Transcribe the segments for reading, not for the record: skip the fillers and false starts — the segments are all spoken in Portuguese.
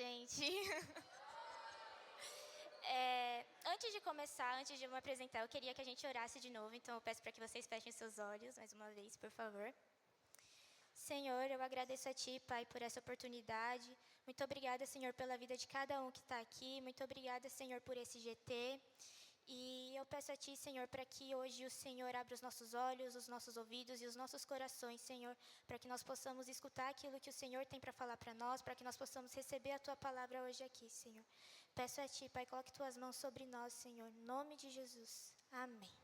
gente. Antes de começar, antes de eu me apresentar, eu queria que a gente orasse de novo, então eu peço para que vocês fechem seus olhos mais uma vez, por favor. Senhor, eu agradeço a Ti, Pai, por essa oportunidade. Muito obrigada, Senhor, pela vida de cada um que está aqui. Muito obrigada, Senhor, por esse GT. E eu peço a Ti, Senhor, para que hoje o Senhor abra os nossos olhos, os nossos ouvidos e os nossos corações, Senhor, para que nós possamos escutar aquilo que o Senhor tem para falar para nós, para que nós possamos receber a Tua palavra hoje aqui, Senhor. Peço a Ti, Pai, coloque Tuas mãos sobre nós, Senhor, em nome de Jesus. Amém.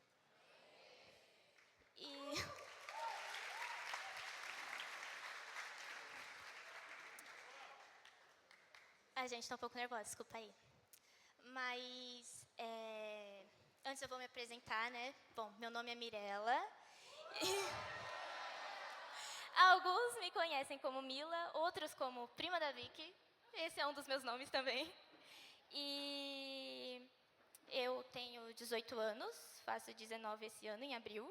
A gente está um pouco nervosa, desculpa aí. Mas, antes eu vou me apresentar, né? Bom, meu nome é Mirella. Alguns me conhecem como Mila, outros como prima da Vicky. Esse é um dos meus nomes também. E eu tenho 18 anos, faço 19 esse ano, em abril.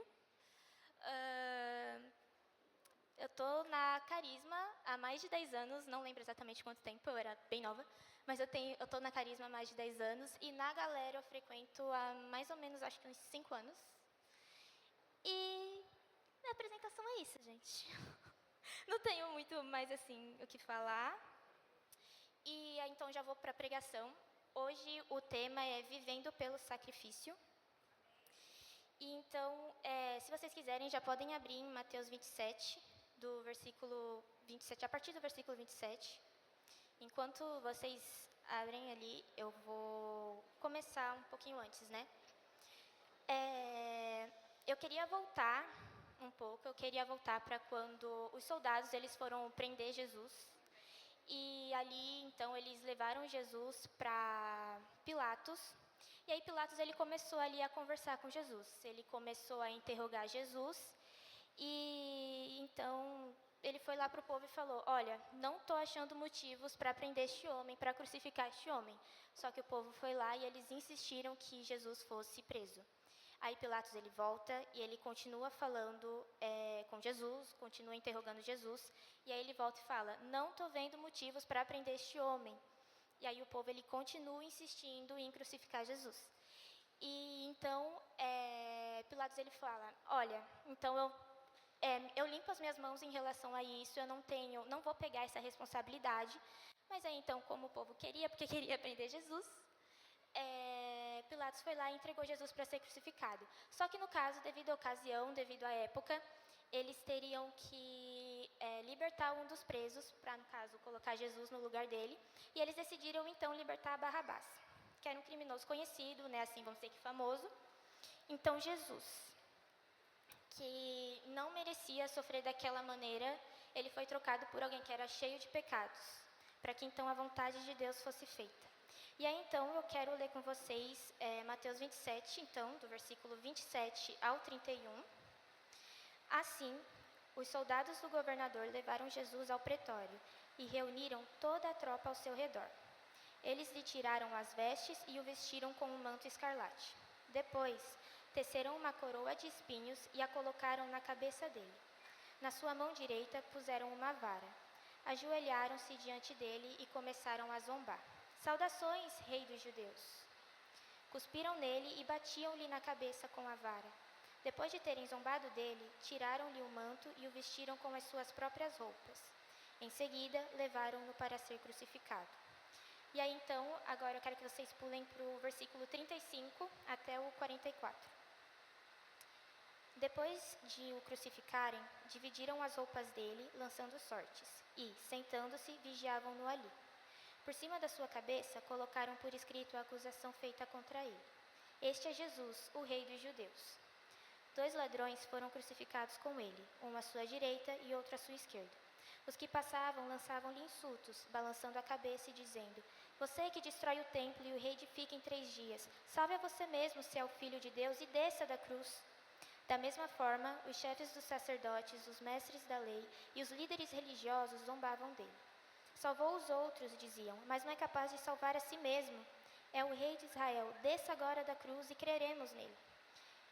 Eu estou na Carisma há mais de 10 anos, não lembro exatamente quanto tempo, eu era bem nova, mas eu estou na Carisma há mais de 10 anos e na Galera eu frequento há mais ou menos, acho que uns 5 anos. E minha apresentação é isso, gente. Não tenho muito mais assim o que falar. E então já vou para a pregação. Hoje o tema é Vivendo pelo Sacrifício. E então, se vocês quiserem, já podem abrir em Mateus 27, do versículo 27, a partir do versículo 27. Enquanto vocês abrem ali, eu vou começar um pouquinho antes, né? Eu queria voltar um pouco, eu queria voltar para quando os soldados eles foram prender Jesus. E ali, então, eles levaram Jesus para Pilatos. E aí Pilatos ele começou ali a conversar com Jesus. Ele começou a interrogar Jesus. E então ele foi lá para o povo e falou: olha, não estou achando motivos para prender este homem, para crucificar este homem. Só que o povo foi lá e eles insistiram que Jesus fosse preso. Aí Pilatos ele volta e ele continua falando com Jesus, continua interrogando Jesus. E aí ele volta e fala: não estou vendo motivos para prender este homem. E aí o povo ele continua insistindo em crucificar Jesus. E então Pilatos ele fala: olha, então eu limpo as minhas mãos em relação a isso, eu não vou pegar essa responsabilidade. Mas aí então, como o povo queria, porque queria prender Jesus, Pilatos foi lá e entregou Jesus para ser crucificado. Só que no caso, devido à ocasião, devido à época, eles teriam que libertar um dos presos, para, no caso, colocar Jesus no lugar dele. E eles decidiram, então, libertar Barrabás, que era um criminoso conhecido, né, assim vamos dizer que famoso. Então, Jesus, que não merecia sofrer daquela maneira, ele foi trocado por alguém que era cheio de pecados, para que, então, a vontade de Deus fosse feita. E aí, então, eu quero ler com vocês Mateus 27, então, do versículo 27 ao 31. Assim, os soldados do governador levaram Jesus ao pretório e reuniram toda a tropa ao seu redor. Eles lhe tiraram as vestes e o vestiram com um manto escarlate. Depois, teceram uma coroa de espinhos e a colocaram na cabeça dele. Na sua mão direita puseram uma vara. Ajoelharam-se diante dele e começaram a zombar. Saudações, rei dos judeus! Cuspiram nele e batiam-lhe na cabeça com a vara. Depois de terem zombado dele, tiraram-lhe o manto e o vestiram com as suas próprias roupas. Em seguida, levaram-no para ser crucificado. E aí então, agora eu quero que vocês pulem para o versículo 35 até o 44. Depois de o crucificarem, dividiram as roupas dele, lançando sortes, e, sentando-se, vigiavam-no ali. Por cima da sua cabeça, colocaram por escrito a acusação feita contra ele. Este é Jesus, o rei dos judeus. 2 ladrões foram crucificados com ele, um à sua direita e outro à sua esquerda. Os que passavam lançavam-lhe insultos, balançando a cabeça e dizendo: você que destrói o templo e o reedifica em 3 dias, salve a você mesmo se é o Filho de Deus e desça da cruz. Da mesma forma, os chefes dos sacerdotes, os mestres da lei e os líderes religiosos zombavam dele. Salvou os outros, diziam, mas não é capaz de salvar a si mesmo. É o rei de Israel, desça agora da cruz e creremos nele.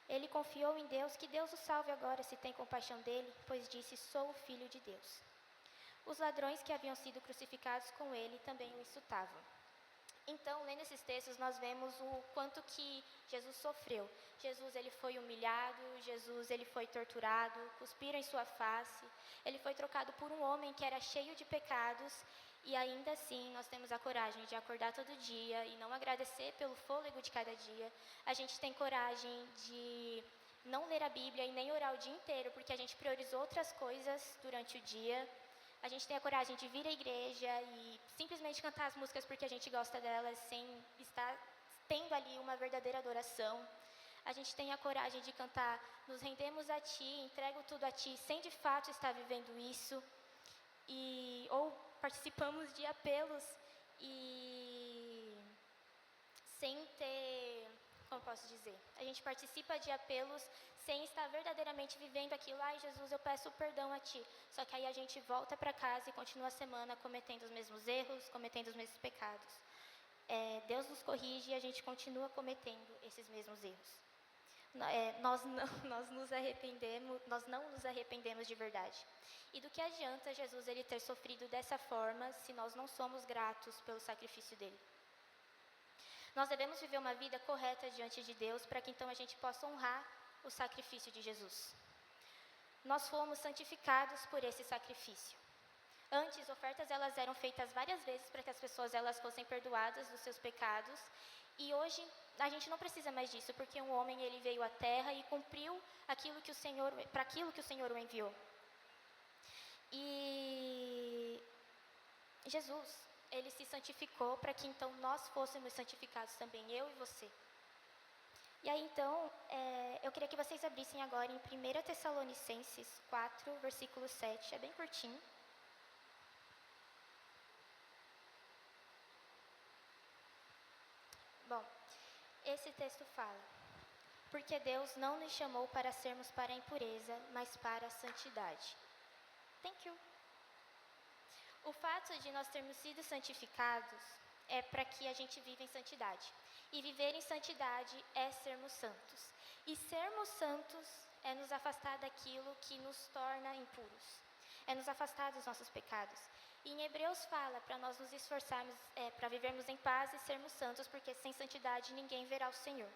Ele confiou em Deus, que Deus o salve agora se tem compaixão dele, pois disse: sou o Filho de Deus. Os ladrões que haviam sido crucificados com ele também o insultavam. Então, lendo esses textos, nós vemos o quanto que Jesus sofreu. Jesus, ele foi humilhado, Jesus, ele foi torturado, cuspiram em sua face, ele foi trocado por um homem que era cheio de pecados, e ainda assim nós temos a coragem de acordar todo dia e não agradecer pelo fôlego de cada dia. A gente tem coragem de não ler a Bíblia e nem orar o dia inteiro, porque a gente priorizou outras coisas durante o dia. A gente tem a coragem de vir à igreja e simplesmente cantar as músicas porque a gente gosta delas, sem estar tendo ali uma verdadeira adoração. A gente tem a coragem de cantar, nos rendemos a Ti, entrego tudo a Ti, sem de fato estar vivendo isso. Ou participamos de apelos e sem ter, como posso dizer, a gente participa de apelos sem estar verdadeiramente vivendo aquilo. Ai, Jesus, eu peço perdão a Ti. Só que aí a gente volta para casa e continua a semana cometendo os mesmos erros, cometendo os mesmos pecados. Deus nos corrige e a gente continua cometendo esses mesmos erros. Nós não nos arrependemos de verdade. E do que adianta Jesus ele ter sofrido dessa forma se nós não somos gratos pelo sacrifício dele? Nós devemos viver uma vida correta diante de Deus para que então a gente possa honrar o sacrifício de Jesus. Nós fomos santificados por esse sacrifício. Antes, ofertas elas eram feitas várias vezes para que as pessoas elas fossem perdoadas dos seus pecados. E hoje a gente não precisa mais disso, porque um homem ele veio à terra e cumpriu para aquilo que o Senhor o enviou. E Jesus, ele se santificou para que então nós fôssemos santificados também, eu e você. E aí então, eu queria que vocês abrissem agora em 1 Tessalonicenses 4, versículo 7, é bem curtinho. Bom, esse texto fala: porque Deus não nos chamou para sermos para a impureza, mas para a santidade. Thank you. O fato de nós termos sido santificados é para que a gente viva em santidade. E viver em santidade é sermos santos. E sermos santos é nos afastar daquilo que nos torna impuros. É nos afastar dos nossos pecados. E em Hebreus fala para nós nos esforçarmos, para vivermos em paz e sermos santos, porque sem santidade ninguém verá o Senhor.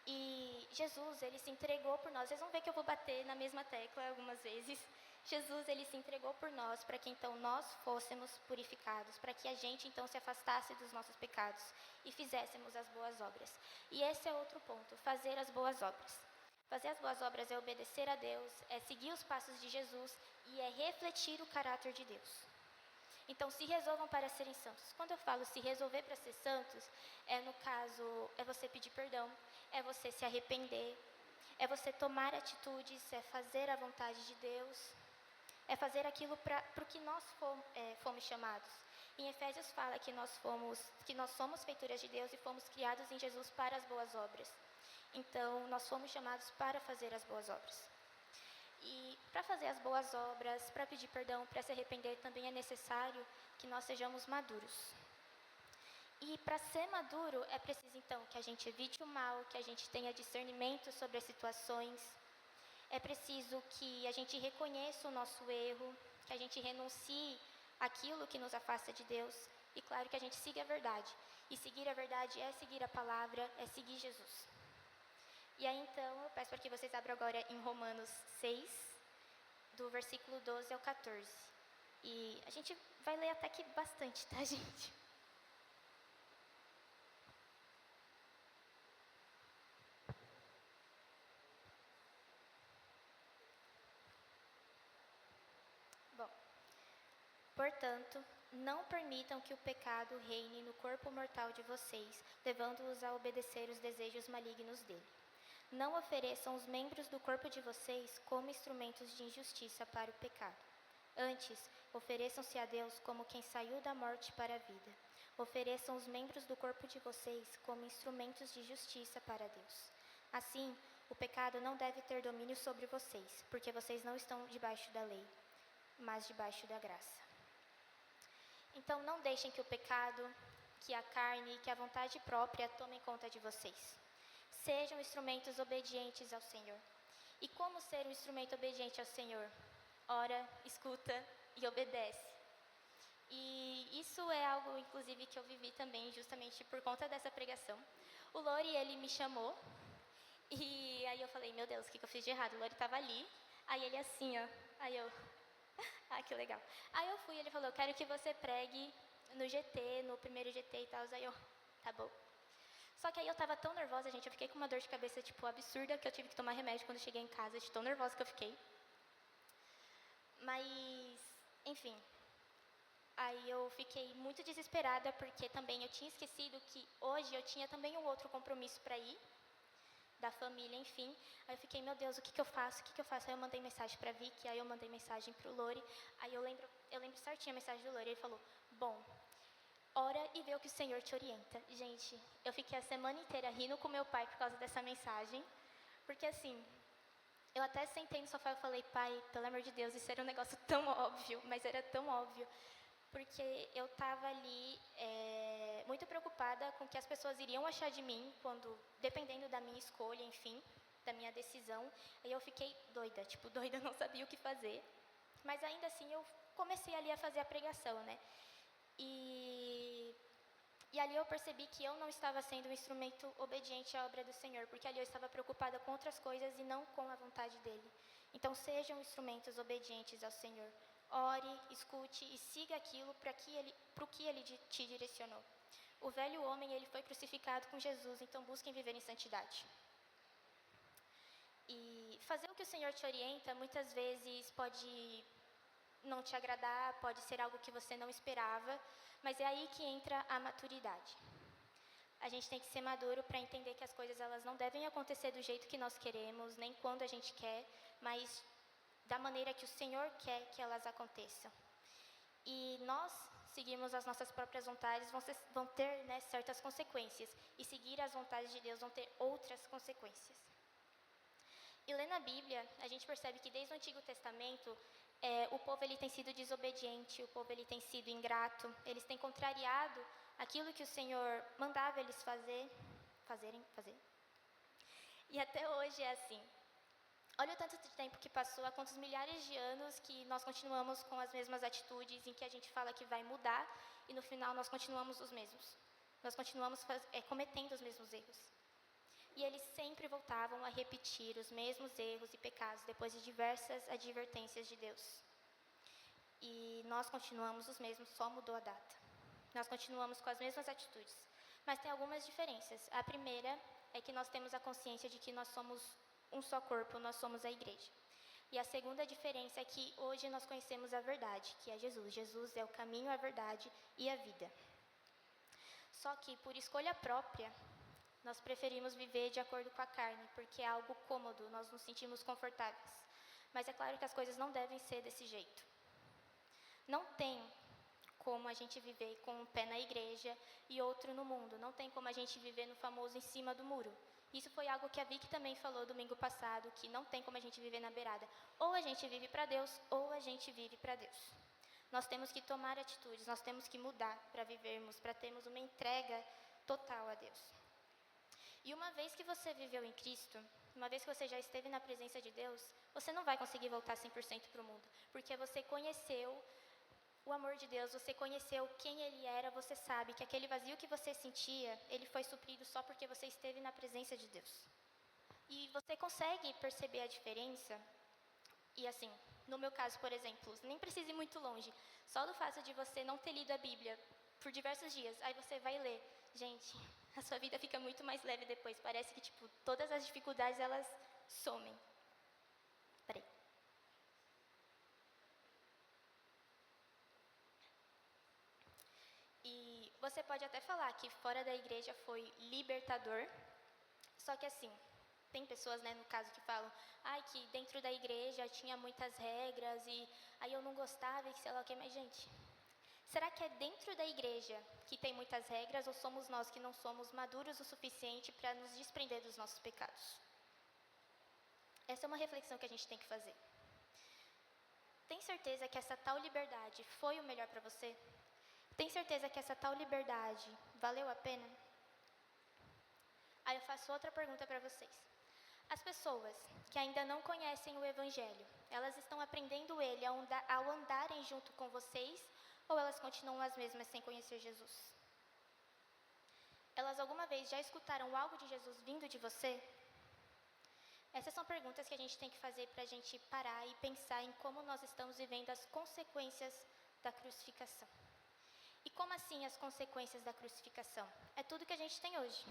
E Jesus, ele se entregou por nós. Vocês vão ver que eu vou bater na mesma tecla algumas vezes. Jesus, ele se entregou por nós para que então nós fôssemos purificados, para que a gente então se afastasse dos nossos pecados e fizéssemos as boas obras. E esse é outro ponto, fazer as boas obras. Fazer as boas obras é obedecer a Deus, é seguir os passos de Jesus e é refletir o caráter de Deus. Então, se resolvam para serem santos. Quando eu falo se resolver para ser santos, no caso, é você pedir perdão, é você se arrepender, é você tomar atitudes, é fazer a vontade de Deus, é fazer aquilo para o que nós fomos chamados. Em Efésios fala que nós somos feituras de Deus e fomos criados em Jesus para as boas obras. Então, nós fomos chamados para fazer as boas obras. E para fazer as boas obras, para pedir perdão, para se arrepender, também é necessário que nós sejamos maduros. E para ser maduro, é preciso então que a gente evite o mal, que a gente tenha discernimento sobre as situações. É preciso que a gente reconheça o nosso erro, que a gente renuncie àquilo que nos afasta de Deus. E claro que a gente siga a verdade. E seguir a verdade é seguir a palavra, é seguir Jesus. E aí então, eu peço para que vocês abram agora em Romanos 6, do versículo 12 ao 14. E a gente vai ler até que bastante, tá, gente? Bom, portanto, não permitam que o pecado reine no corpo mortal de vocês, levando-os a obedecer os desejos malignos dele. Não ofereçam os membros do corpo de vocês como instrumentos de injustiça para o pecado. Antes, ofereçam-se a Deus como quem saiu da morte para a vida. Ofereçam os membros do corpo de vocês como instrumentos de justiça para Deus. Assim, o pecado não deve ter domínio sobre vocês, porque vocês não estão debaixo da lei, mas debaixo da graça. Então, não deixem que o pecado, que a carne, que a vontade própria tomem conta de vocês. Sejam instrumentos obedientes ao Senhor. E como ser um instrumento obediente ao Senhor? Ora, escuta, e obedece. E isso é algo, inclusive, que eu vivi também, justamente por conta dessa pregação. O Lori, ele me chamou, e aí eu falei, meu Deus, o que eu fiz de errado? O Lori estava ali, aí ele assim, ó, aí eu, que legal. Aí eu fui, ele falou, eu quero que você pregue no GT, no primeiro GT e tal, aí eu, tá bom. Só que aí eu tava tão nervosa, gente, eu fiquei com uma dor de cabeça, tipo, absurda, que eu tive que tomar remédio quando eu cheguei em casa, de tão nervosa que eu fiquei. Mas, enfim, aí eu fiquei muito desesperada, porque também eu tinha esquecido que hoje eu tinha também um outro compromisso para ir, da família, enfim. Aí eu fiquei, meu Deus, o que eu faço? O que eu faço? Aí eu mandei mensagem para a Vicky, aí eu mandei mensagem para o Lori. Aí eu lembro certinho a mensagem do Lori. Ele falou, bom, ora e vê o que o Senhor te orienta. Gente, eu fiquei a semana inteira rindo com meu pai por causa dessa mensagem. Porque assim, eu até sentei no sofá e falei, pai, pelo amor de Deus, isso era um negócio tão óbvio, mas era tão óbvio. Porque eu estava ali muito preocupada com o que as pessoas iriam achar de mim, dependendo da minha escolha, enfim, da minha decisão. Aí eu fiquei doida, doida, não sabia o que fazer. Mas ainda assim eu comecei ali a fazer a pregação, né? E ali eu percebi que eu não estava sendo um instrumento obediente à obra do Senhor, porque ali eu estava preocupada com outras coisas e não com a vontade dEle. Então sejam instrumentos obedientes ao Senhor. Ore, escute e siga aquilo para o que Ele te direcionou. O velho homem, ele foi crucificado com Jesus, então busquem viver em santidade. E fazer o que o Senhor te orienta, muitas vezes pode não te agradar, pode ser algo que você não esperava, mas é aí que entra a maturidade. A gente tem que ser maduro para entender que as coisas elas não devem acontecer do jeito que nós queremos, nem quando a gente quer, mas da maneira que o Senhor quer que elas aconteçam. E nós seguirmos as nossas próprias vontades vão ter certas consequências, e seguir as vontades de Deus vão ter outras consequências. E lendo a Bíblia, a gente percebe que desde o Antigo Testamento, o povo ele tem sido desobediente, o povo ele tem sido ingrato, eles têm contrariado aquilo que o Senhor mandava eles fazerem. E até hoje é assim. Olha o tanto de tempo que passou, há quantos milhares de anos que nós continuamos com as mesmas atitudes, em que a gente fala que vai mudar, e no final nós continuamos os mesmos. Nós continuamos cometendo os mesmos erros. E eles sempre voltavam a repetir os mesmos erros e pecados, depois de diversas advertências de Deus. E nós continuamos os mesmos, só mudou a data. Nós continuamos com as mesmas atitudes, mas tem algumas diferenças. A primeira é que nós temos a consciência de que nós somos um só corpo, nós somos a igreja. E a segunda diferença é que hoje nós conhecemos a verdade, que é Jesus. Jesus é o caminho, a verdade e a vida. Só que, por escolha própria, nós preferimos viver de acordo com a carne, porque é algo cômodo, nós nos sentimos confortáveis. Mas é claro que as coisas não devem ser desse jeito. Não tem como a gente viver com um pé na igreja e outro no mundo. Não tem como a gente viver no famoso em cima do muro. Isso foi algo que a Vicky também falou domingo passado, que não tem como a gente viver na beirada. Ou a gente vive para Deus, ou a gente vive para Deus. Nós temos que tomar atitudes, nós temos que mudar para vivermos, para termos uma entrega total a Deus. E uma vez que você viveu em Cristo, uma vez que você já esteve na presença de Deus, você não vai conseguir voltar 100% para o mundo, porque você conheceu o amor de Deus, você conheceu quem Ele era, você sabe que aquele vazio que você sentia, ele foi suprido só porque você esteve na presença de Deus. E você consegue perceber a diferença? E assim, no meu caso, por exemplo, nem precisa ir muito longe, só do fato de você não ter lido a Bíblia por diversos dias, aí você vai ler, gente, a sua vida fica muito mais leve depois, parece que todas as dificuldades elas somem. Peraí. E você pode até falar que fora da igreja foi libertador, só que assim, tem pessoas, no caso, que falam, que dentro da igreja tinha muitas regras e aí eu não gostava e sei lá o que, mas gente, será que é dentro da igreja que tem muitas regras ou somos nós que não somos maduros o suficiente para nos desprender dos nossos pecados? Essa é uma reflexão que a gente tem que fazer. Tem certeza que essa tal liberdade foi o melhor para você? Tem certeza que essa tal liberdade valeu a pena? Aí eu faço outra pergunta para vocês. As pessoas que ainda não conhecem o Evangelho, elas estão aprendendo ele ao andarem junto com vocês, ou elas continuam as mesmas sem conhecer Jesus? Elas alguma vez já escutaram algo de Jesus vindo de você? Essas são perguntas que a gente tem que fazer para a gente parar e pensar em como nós estamos vivendo as consequências da crucificação. E como assim as consequências da crucificação? É tudo que a gente tem hoje.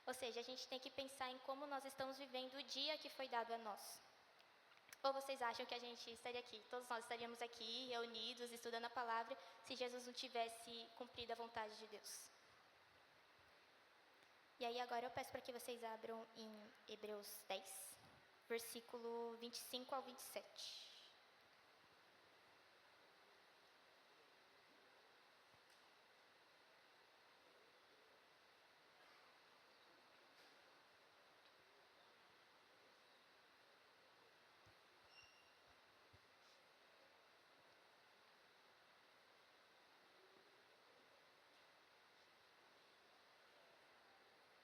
Ou seja, a gente tem que pensar em como nós estamos vivendo o dia que foi dado a nós. Ou vocês acham que a gente estaria aqui, todos nós estaríamos aqui reunidos, estudando a palavra, se Jesus não tivesse cumprido a vontade de Deus? E aí agora eu peço para que vocês abram em Hebreus 10, versículo 25 ao 27.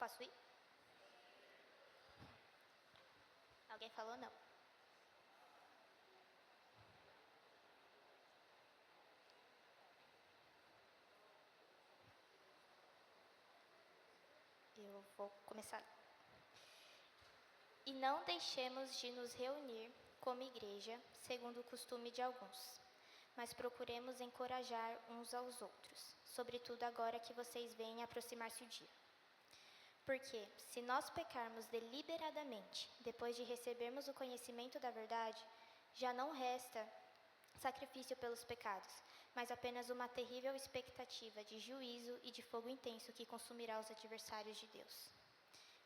Posso ir? Alguém falou não? Eu vou começar. E não deixemos de nos reunir como igreja, segundo o costume de alguns, mas procuremos encorajar uns aos outros, sobretudo agora que vocês veem aproximar-se o dia. Porque, se nós pecarmos deliberadamente, depois de recebermos o conhecimento da verdade, já não resta sacrifício pelos pecados, mas apenas uma terrível expectativa de juízo e de fogo intenso que consumirá os adversários de Deus.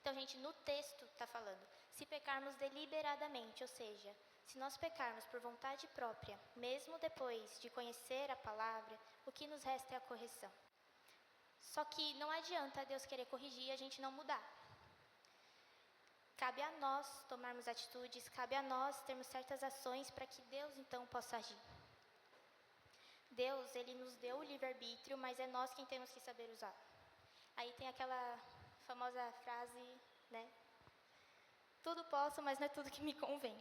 Então, gente, no texto está falando, se pecarmos deliberadamente, ou seja, se nós pecarmos por vontade própria, mesmo depois de conhecer a palavra, o que nos resta é a correção. Só que não adianta Deus querer corrigir e a gente não mudar. Cabe a nós tomarmos atitudes, cabe a nós termos certas ações para que Deus então possa agir. Deus, Ele nos deu o livre-arbítrio, mas é nós quem temos que saber usar. Aí tem aquela famosa frase, né? Tudo posso, mas não é tudo que me convém.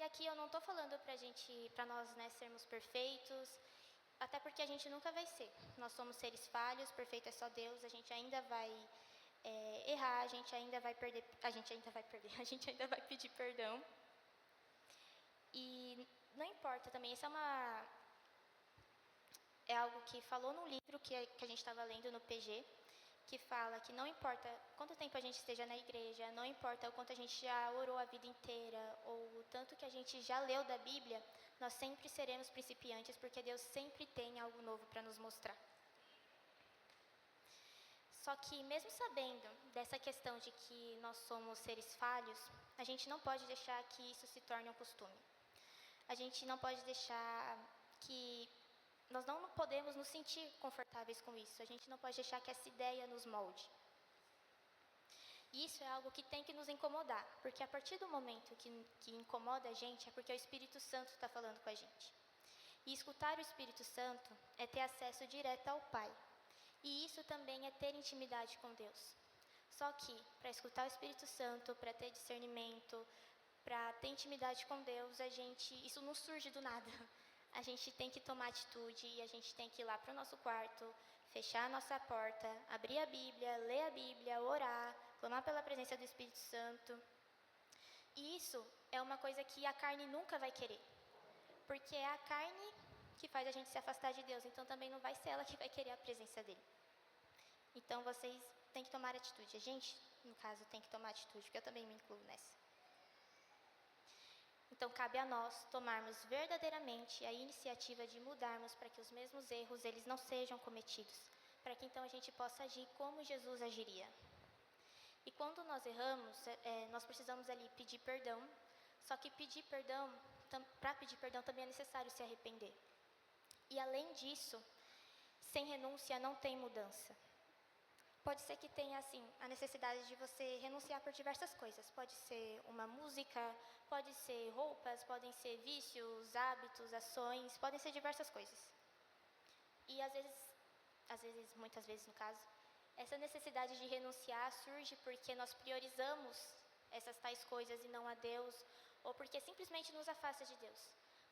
E aqui eu não estou falando para nós, né, sermos perfeitos, até porque a gente nunca vai ser. Nós somos seres falhos, perfeito é só Deus, a gente ainda vai errar, a gente ainda vai perder, a gente ainda vai pedir perdão. E não importa também, isso é algo que falou no livro que a gente estava lendo no PG, que fala que não importa quanto tempo a gente esteja na igreja, não importa o quanto a gente já orou a vida inteira, ou o tanto que a gente já leu da Bíblia, nós sempre seremos principiantes, porque Deus sempre tem algo novo para nos mostrar. Só que mesmo sabendo dessa questão de que nós somos seres falhos, a gente não pode deixar que isso se torne um costume. A gente não pode deixar que... Nós não podemos nos sentir confortáveis com isso. A gente não pode deixar que essa ideia nos molde. Isso é algo que tem que nos incomodar, porque a partir do momento que incomoda a gente, é porque o Espírito Santo está falando com a gente. E escutar o Espírito Santo é ter acesso direto ao Pai. E isso também é ter intimidade com Deus. Só que, para escutar o Espírito Santo, para ter discernimento, para ter intimidade com Deus, isso não surge do nada. A gente tem que tomar atitude e a gente tem que ir lá para o nosso quarto, fechar a nossa porta, abrir a Bíblia, ler a Bíblia, orar, clamar pela presença do Espírito Santo. E isso é uma coisa que a carne nunca vai querer, porque é a carne que faz a gente se afastar de Deus, então também não vai ser ela que vai querer a presença dele. Então vocês têm que tomar atitude. A gente, no caso, tem que tomar atitude, porque eu também me incluo nessa. Então, cabe a nós tomarmos verdadeiramente a iniciativa de mudarmos para que os mesmos erros eles não sejam cometidos, para que então a gente possa agir como Jesus agiria. E quando nós erramos, nós precisamos ali pedir perdão, só que para pedir perdão também é necessário se arrepender. E além disso, sem renúncia não tem mudança. Pode ser que tenha, assim, a necessidade de você renunciar por diversas coisas. Pode ser uma música, pode ser roupas, podem ser vícios, hábitos, ações, podem ser diversas coisas. E muitas vezes no caso, Essa necessidade de renunciar surge porque nós priorizamos essas tais coisas e não a Deus, ou porque simplesmente nos afasta de Deus.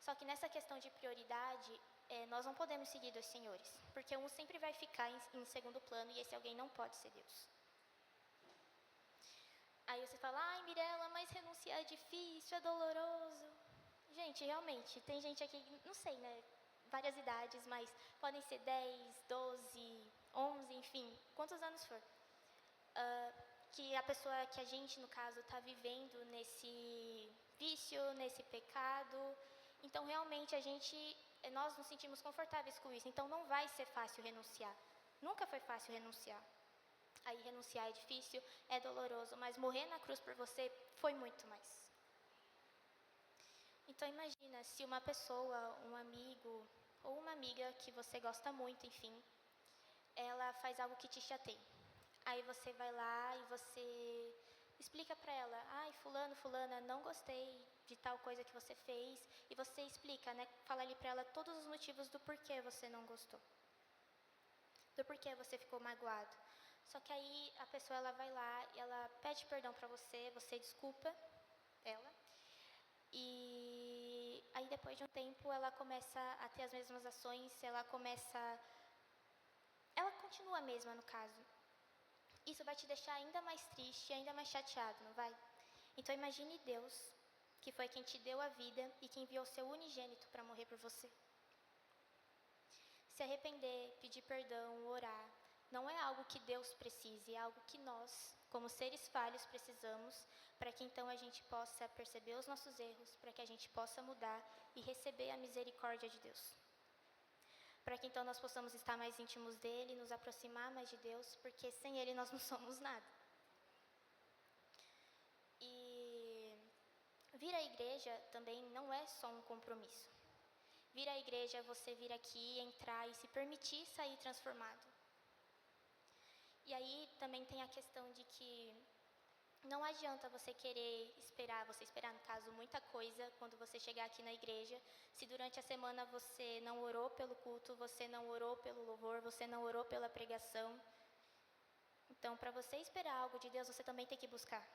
Só que nessa questão de prioridade, nós não podemos seguir dois senhores, porque um sempre vai ficar em segundo plano e esse alguém não pode ser Deus. Aí você fala, ai Mirella, mas renunciar é difícil, é doloroso. Gente, realmente, tem gente aqui, não sei, né, várias idades, mas podem ser 10, 12, 11, enfim, quantos anos for. Que a pessoa, que a gente, no caso, está vivendo nesse vício, nesse pecado. Então, realmente, nós nos sentimos confortáveis com isso. Então, não vai ser fácil renunciar. Nunca foi fácil renunciar. Aí, renunciar é difícil, é doloroso, mas morrer na cruz por você foi muito mais. Então, imagina se uma pessoa, um amigo ou uma amiga que você gosta muito, enfim, ela faz algo que te chateia. Aí você vai lá e você explica pra ela, ai, fulano, fulana, não gostei de tal coisa que você fez. E você explica, né, fala ali pra ela todos os motivos do porquê você não gostou. Do porquê você ficou magoado. Só que aí a pessoa, ela vai lá e ela pede perdão pra você, você desculpa ela. E aí depois de um tempo ela começa a ter as mesmas ações, ela continua a mesma no caso. Isso vai te deixar ainda mais triste, ainda mais chateado, não vai? Então imagine Deus, que foi quem te deu a vida e que enviou seu unigênito para morrer por você. Se arrepender, pedir perdão, orar, não é algo que Deus precise, é algo que nós, como seres falhos, precisamos, para que então a gente possa perceber os nossos erros, para que a gente possa mudar e receber a misericórdia de Deus. Para que então nós possamos estar mais íntimos dele, nos aproximar mais de Deus, porque sem ele nós não somos nada. E vir à igreja também não é só um compromisso. Vir à igreja é você vir aqui, entrar e se permitir sair transformado. E aí também tem a questão de que não adianta você esperar, no caso, muita coisa quando você chegar aqui na igreja, se durante a semana você não orou pelo culto, você não orou pelo louvor, você não orou pela pregação. Então, para você esperar algo de Deus, você também tem que buscar.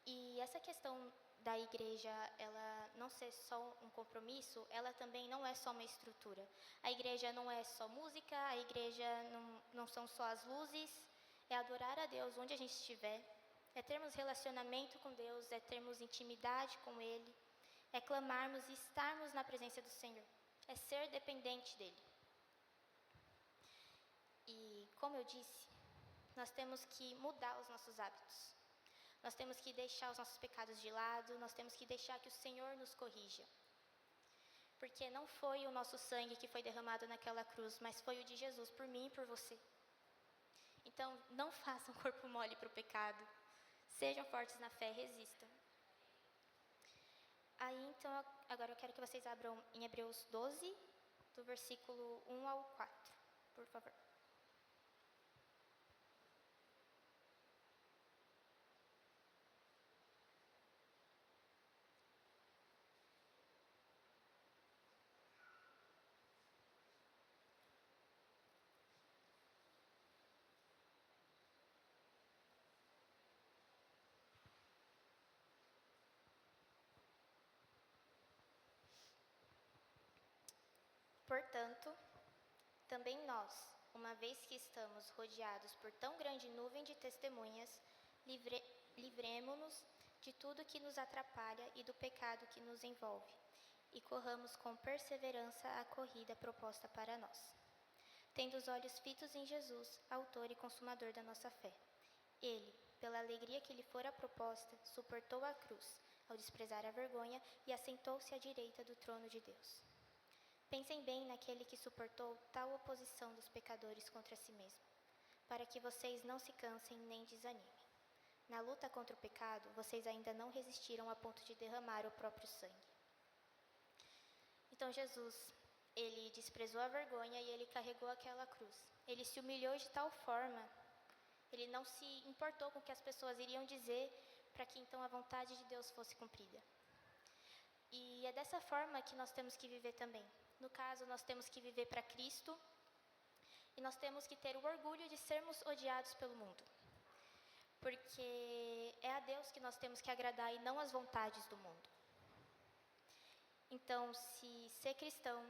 E essa questão da igreja, ela não ser só um compromisso, ela também não é só uma estrutura. A igreja não é só música, a igreja não são só as luzes, é adorar a Deus onde a gente estiver, é termos relacionamento com Deus, é termos intimidade com Ele, é clamarmos e estarmos na presença do Senhor, é ser dependente dEle. E, como eu disse, nós temos que mudar os nossos hábitos. Nós temos que deixar os nossos pecados de lado, nós temos que deixar que o Senhor nos corrija. Porque não foi o nosso sangue que foi derramado naquela cruz, mas foi o de Jesus por mim e por você. Então, não façam corpo mole para o pecado. Sejam fortes na fé, resistam. Aí, então, agora eu quero que vocês abram em Hebreus 12, do versículo 1 ao 4, por favor. Portanto, também nós, uma vez que estamos rodeados por tão grande nuvem de testemunhas, livremo-nos de tudo que nos atrapalha e do pecado que nos envolve, e corramos com perseverança a corrida proposta para nós. Tendo os olhos fitos em Jesus, autor e consumador da nossa fé. Ele, pela alegria que lhe fora proposta, suportou a cruz, ao desprezar a vergonha, e assentou-se à direita do trono de Deus. Pensem bem naquele que suportou tal oposição dos pecadores contra si mesmo, para que vocês não se cansem nem desanimem. Na luta contra o pecado, vocês ainda não resistiram a ponto de derramar o próprio sangue. Então Jesus, ele desprezou a vergonha e ele carregou aquela cruz. Ele se humilhou de tal forma, ele não se importou com o que as pessoas iriam dizer, para que então a vontade de Deus fosse cumprida. E é dessa forma que nós temos que viver também. No caso, nós temos que viver para Cristo E nós temos que ter o orgulho de sermos odiados pelo mundo. Porque é a Deus que nós temos que agradar e não as vontades do mundo. Então, se ser cristão,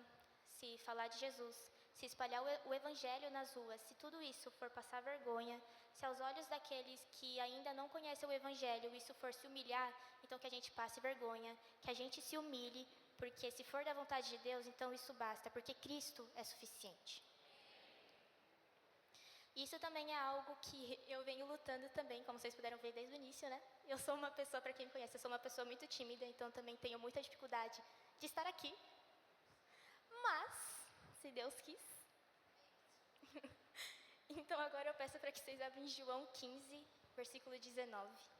se falar de Jesus, se espalhar o evangelho nas ruas, se tudo isso for passar vergonha, se aos olhos daqueles que ainda não conhecem o evangelho isso for se humilhar, então que a gente passe vergonha, que a gente se humilhe, porque se for da vontade de Deus, então isso basta, porque Cristo é suficiente. Isso também é algo que eu venho lutando também, como vocês puderam ver desde o início, né? Eu sou uma pessoa, para quem me conhece, eu sou uma pessoa muito tímida, então também tenho muita dificuldade de estar aqui. Mas, se Deus quis. Então agora eu peço para que vocês abrem João 15, versículo 19.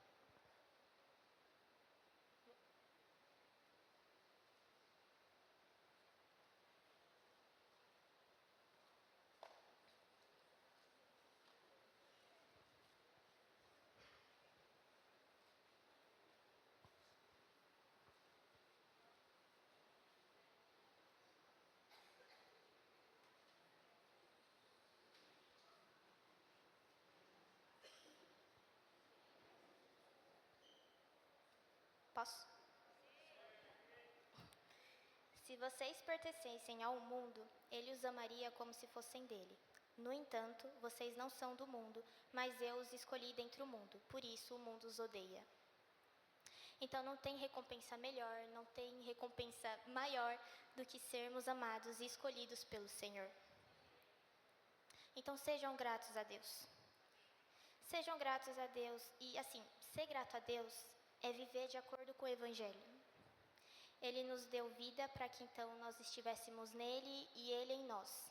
Posso? Se vocês pertencessem ao mundo, ele os amaria como se fossem dele. No entanto, vocês não são do mundo, mas eu os escolhi dentre o mundo, por isso o mundo os odeia. Então não tem recompensa melhor, não tem recompensa maior do que sermos amados e escolhidos pelo Senhor. Então sejam gratos a Deus. Sejam gratos a Deus e assim, ser grato a Deus é viver de acordo com o Evangelho. Ele nos deu vida para que então nós estivéssemos nele e ele em nós.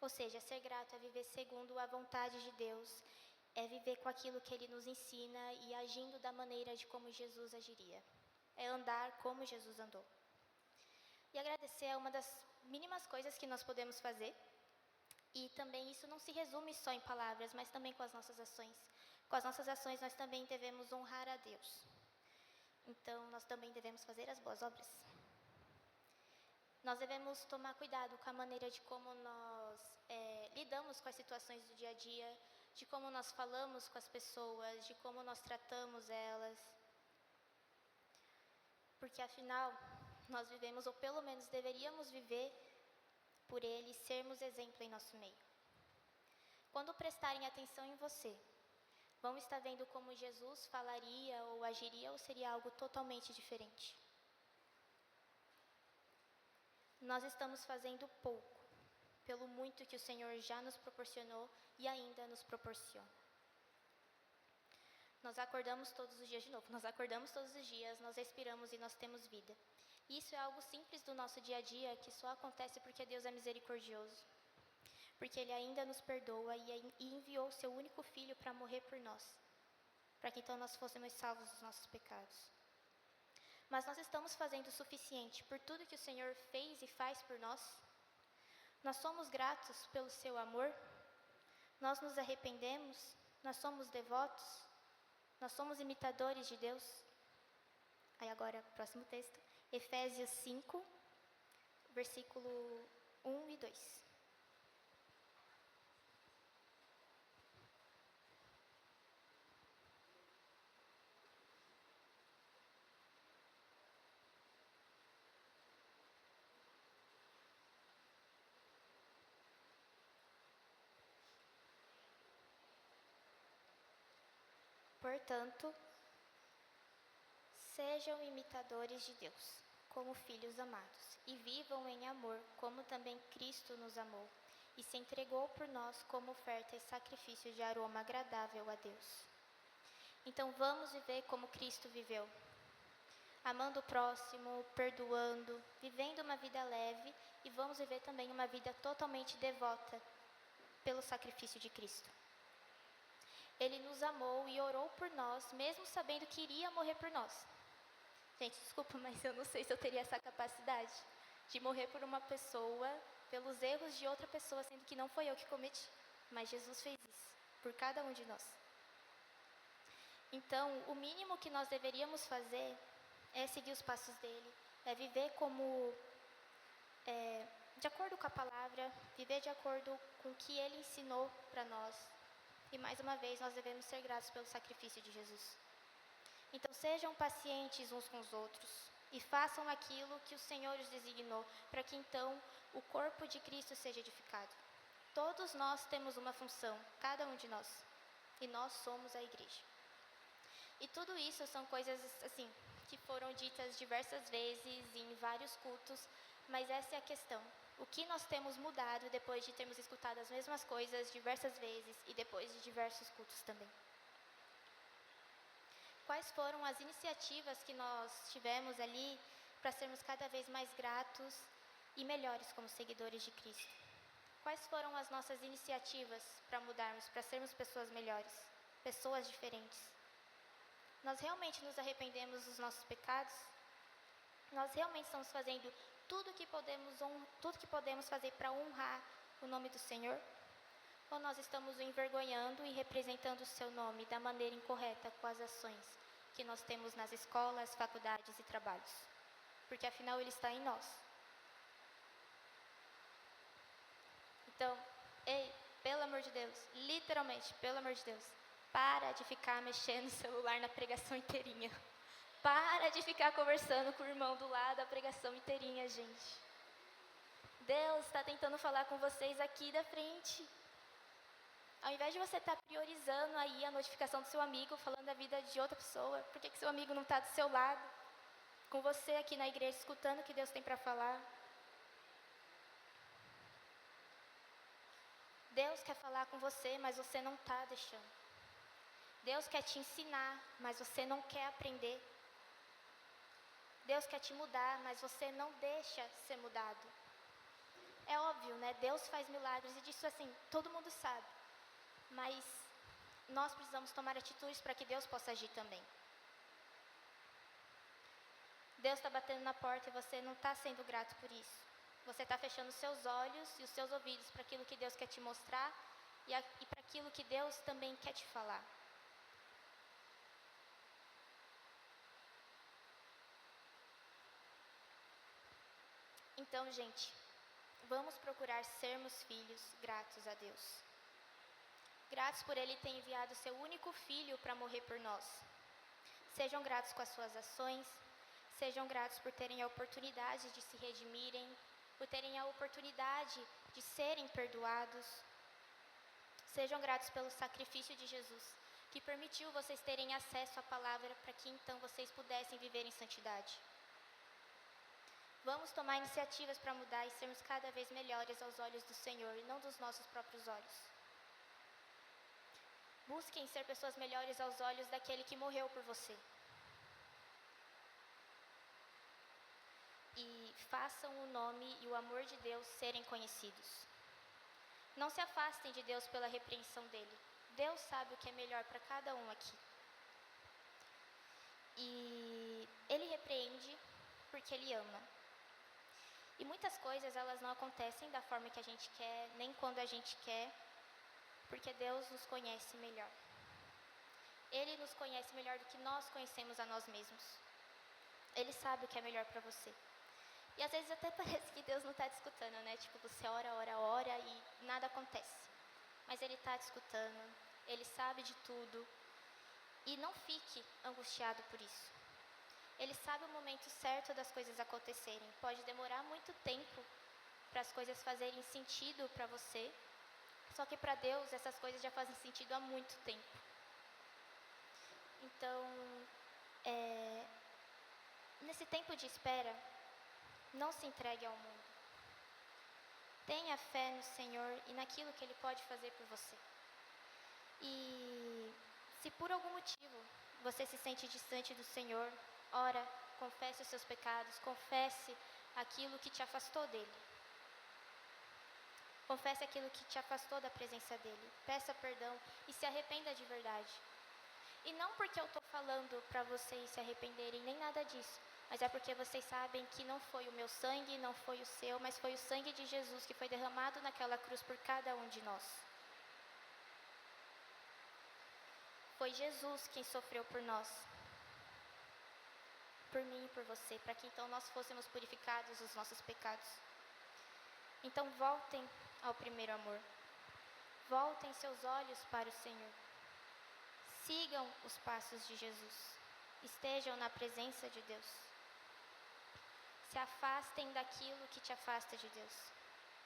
Ou seja, ser grato é viver segundo a vontade de Deus, é viver com aquilo que ele nos ensina e agindo da maneira de como Jesus agiria. É andar como Jesus andou. E agradecer é uma das mínimas coisas que nós podemos fazer. E também isso não se resume só em palavras, mas também com as nossas ações. Com as nossas ações nós também devemos honrar a Deus. Então nós também devemos fazer as boas obras. Nós devemos tomar cuidado com a maneira de como nós lidamos com as situações do dia a dia, de como nós falamos com as pessoas, de como nós tratamos elas. Porque afinal, nós vivemos, ou pelo menos deveríamos viver, por ele, sermos exemplo em nosso meio. Quando prestarem atenção em você, vão estar vendo como Jesus falaria ou agiria, ou seria algo totalmente diferente? Nós estamos fazendo pouco, pelo muito que o Senhor já nos proporcionou e ainda nos proporciona. Nós acordamos todos os dias de novo, nós acordamos todos os dias, nós respiramos e nós temos vida. Isso é algo simples do nosso dia a dia, que só acontece porque Deus é misericordioso. Porque Ele ainda nos perdoa e enviou seu único Filho para morrer por nós, para que então nós fôssemos salvos dos nossos pecados. Mas nós estamos fazendo o suficiente por tudo que o Senhor fez e faz por nós? Nós somos gratos pelo seu amor? Nós nos arrependemos? Nós somos devotos? Nós somos imitadores de Deus? Aí agora, próximo texto, Efésios 5, versículo 1 e 2. Portanto, sejam imitadores de Deus, como filhos amados, e vivam em amor, como também Cristo nos amou, e se entregou por nós como oferta e sacrifício de aroma agradável a Deus. Então vamos viver como Cristo viveu, amando o próximo, perdoando, vivendo uma vida leve, e vamos viver também uma vida totalmente devota pelo sacrifício de Cristo. Ele nos amou e orou por nós, mesmo sabendo que iria morrer por nós. Gente, desculpa, mas eu não sei se eu teria essa capacidade de morrer por uma pessoa, pelos erros de outra pessoa, sendo que não foi eu que cometi. Mas Jesus fez isso, por cada um de nós. Então, o mínimo que nós deveríamos fazer é seguir os passos dele, é viver como, de acordo com a palavra, palavra, viver de acordo com o que Ele ensinou para nós. E mais uma vez, nós devemos ser gratos pelo sacrifício de Jesus. Então, sejam pacientes uns com os outros e façam aquilo que o Senhor os designou, para que então o corpo de Cristo seja edificado. Todos nós temos uma função, cada um de nós, e nós somos a igreja. E tudo isso são coisas assim que foram ditas diversas vezes em vários cultos, mas essa é a questão. O que nós temos mudado depois de termos escutado as mesmas coisas diversas vezes e depois de diversos cultos também? Quais foram as iniciativas que nós tivemos ali para sermos cada vez mais gratos e melhores como seguidores de Cristo? Quais foram as nossas iniciativas para mudarmos, para sermos pessoas melhores, pessoas diferentes? Nós realmente nos arrependemos dos nossos pecados? Nós realmente estamos fazendo tudo que podemos fazer para honrar o nome do Senhor? Ou nós estamos o envergonhando e representando o seu nome da maneira incorreta com as ações que nós temos nas escolas, faculdades e trabalhos? Porque afinal Ele está em nós. Então, ei, pelo amor de Deus, literalmente, pelo amor de Deus, para de ficar mexendo no celular na pregação inteirinha. Para de ficar conversando com o irmão do lado a pregação inteirinha, gente. Deus está tentando falar com vocês aqui da frente. Ao invés de você estar priorizando aí a notificação do seu amigo, falando da vida de outra pessoa, por que seu amigo não está do seu lado? Com você aqui na igreja, escutando o que Deus tem para falar. Deus quer falar com você, mas você não está deixando. Deus quer te ensinar, mas você não quer aprender. Deus quer te mudar, mas você não deixa ser mudado. É óbvio, né? Deus faz milagres e disso assim, todo mundo sabe. Mas nós precisamos tomar atitudes para que Deus possa agir também. Deus está batendo na porta e você não está sendo grato por isso. Você está fechando os seus olhos e os seus ouvidos para aquilo que Deus quer te mostrar e para aquilo que Deus também quer te falar. Então, gente, vamos procurar sermos filhos gratos a Deus. Gratos por Ele ter enviado seu único filho para morrer por nós. Sejam gratos com as suas ações, sejam gratos por terem a oportunidade de se redimirem, por terem a oportunidade de serem perdoados. Sejam gratos pelo sacrifício de Jesus, que permitiu vocês terem acesso à palavra para que então vocês pudessem viver em santidade. Vamos tomar iniciativas para mudar e sermos cada vez melhores aos olhos do Senhor e não dos nossos próprios olhos. Busquem ser pessoas melhores aos olhos daquele que morreu por você. E façam o nome e o amor de Deus serem conhecidos. Não se afastem de Deus pela repreensão dele. Deus sabe o que é melhor para cada um aqui. E Ele repreende porque Ele ama. E muitas coisas, elas não acontecem da forma que a gente quer, nem quando a gente quer, porque Deus nos conhece melhor. Ele nos conhece melhor do que nós conhecemos a nós mesmos. Ele sabe o que é melhor para você. E às vezes até parece que Deus não está te escutando, né? Tipo, você ora e nada acontece. Mas Ele está te escutando, Ele sabe de tudo. E não fique angustiado por isso. Ele sabe o momento certo das coisas acontecerem. Pode demorar muito tempo para as coisas fazerem sentido para você. Só que para Deus essas coisas já fazem sentido há muito tempo. Então, nesse tempo de espera, não se entregue ao mundo. Tenha fé no Senhor e naquilo que Ele pode fazer por você. E se por algum motivo você se sente distante do Senhor, ora, confesse os seus pecados, confesse aquilo que te afastou dEle. Confesse aquilo que te afastou da presença dEle. Peça perdão e se arrependa de verdade. E não porque eu estou falando para vocês se arrependerem, nem nada disso. Mas é porque vocês sabem que não foi o meu sangue, não foi o seu, mas foi o sangue de Jesus que foi derramado naquela cruz por cada um de nós. Foi Jesus quem sofreu por nós. Por mim e por você, para que então nós fôssemos purificados dos nossos pecados. Então voltem ao primeiro amor. Voltem seus olhos para o Senhor. Sigam os passos de Jesus. Estejam na presença de Deus. Se afastem daquilo que te afasta de Deus.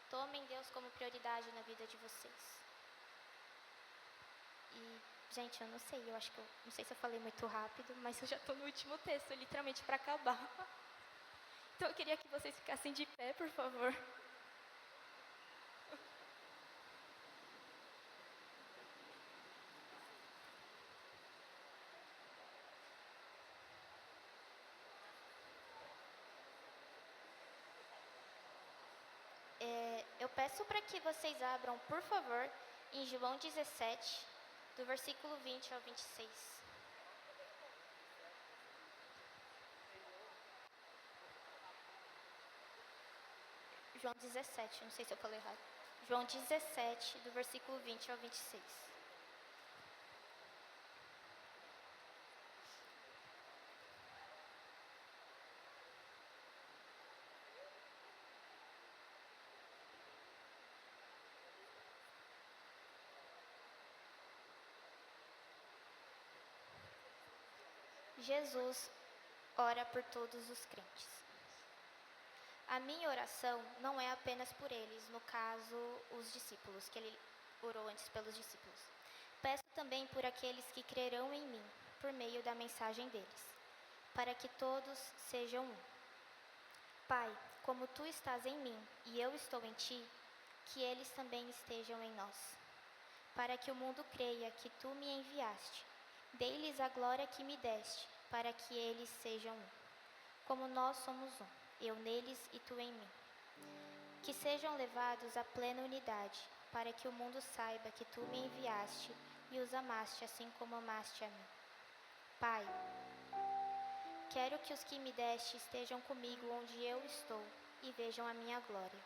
Tomem Deus como prioridade na vida de vocês. E, gente, eu não sei, não sei se eu falei muito rápido, mas eu já estou no último texto, literalmente para acabar. Então eu queria que vocês ficassem de pé, por favor. Eu peço para que vocês abram, por favor, em João 17, do versículo 20 ao 26. João 17, não sei se eu falei errado. João 17, do versículo 20 ao 26. Jesus ora por todos os crentes. A minha oração não é apenas por eles, no caso, os discípulos, que ele orou antes pelos discípulos. Peço também por aqueles que crerão em mim, por meio da mensagem deles, para que todos sejam um. Pai, como tu estás em mim e eu estou em ti, que eles também estejam em nós, para que o mundo creia que tu me enviaste. Dei-lhes a glória que me deste, para que eles sejam um, como nós somos um, eu neles e tu em mim. Que sejam levados à plena unidade, para que o mundo saiba que tu me enviaste e os amaste assim como amaste a mim. Pai, quero que os que me deste estejam comigo onde eu estou e vejam a minha glória.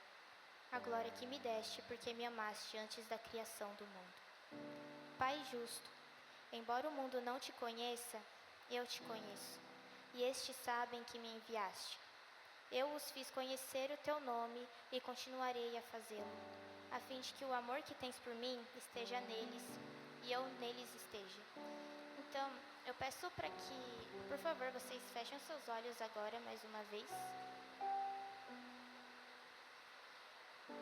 A glória que me deste porque me amaste antes da criação do mundo. Pai justo, embora o mundo não te conheça, eu te conheço, e estes sabem que me enviaste. Eu os fiz conhecer o teu nome e continuarei a fazê-lo, a fim de que o amor que tens por mim esteja neles e eu neles esteja. Então, eu peço para que, por favor, vocês fechem os seus olhos agora mais uma vez.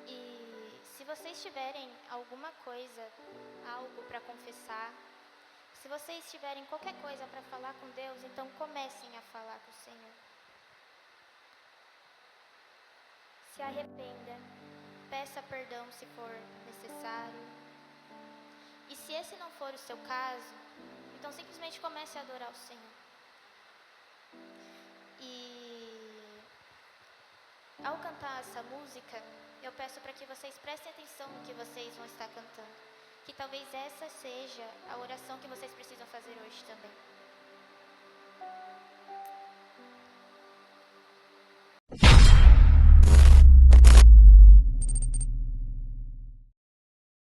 E se vocês tiverem alguma coisa, algo para confessar, se vocês tiverem qualquer coisa para falar com Deus, então comecem a falar com o Senhor. Se arrependa, peça perdão se for necessário. E se esse não for o seu caso, então simplesmente comece a adorar o Senhor. E ao cantar essa música, eu peço para que vocês prestem atenção no que vocês vão estar cantando. Que talvez essa seja a oração que vocês precisam fazer hoje também.